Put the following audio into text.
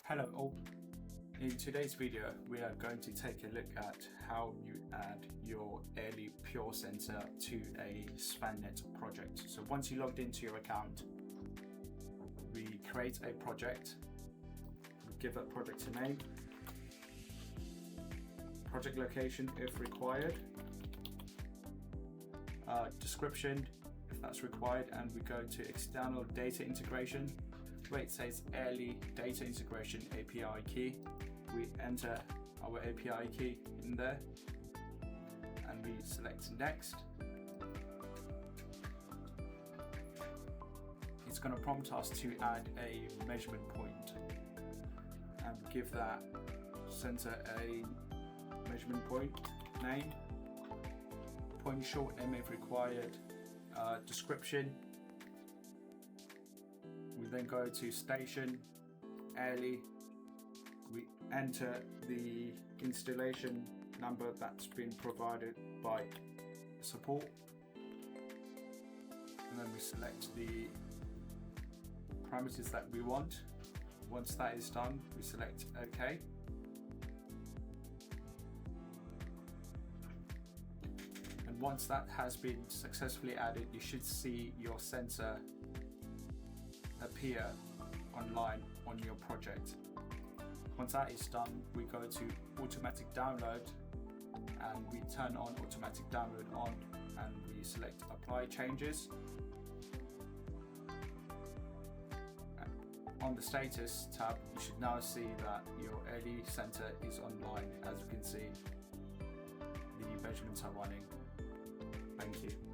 Hello all. In today's video, we are going to take a look at how you add your Airly Pure sensor to a SvanNet project. So once you logged into your account, we create a project, we give that project a name, project location if required, description if that's required, and we go to external data integration where it says Airly data integration API key. We enter our API key in there and we select next. It's going to prompt us to add a measurement point and give that sensor a measurement point name, point short name if required, description. We then go to station, Airly. We enter the installation number that's been provided by support, and then we select the parameters that we want. Once that is done, we select OK. And once that has been successfully added, you should see your sensor appear online on your project. Once that is done, we go to automatic download and we turn on automatic download on and we select apply changes. On the status tab, you should now see that your Airly sensor is online. As you can see, the measurements are running. Thank you.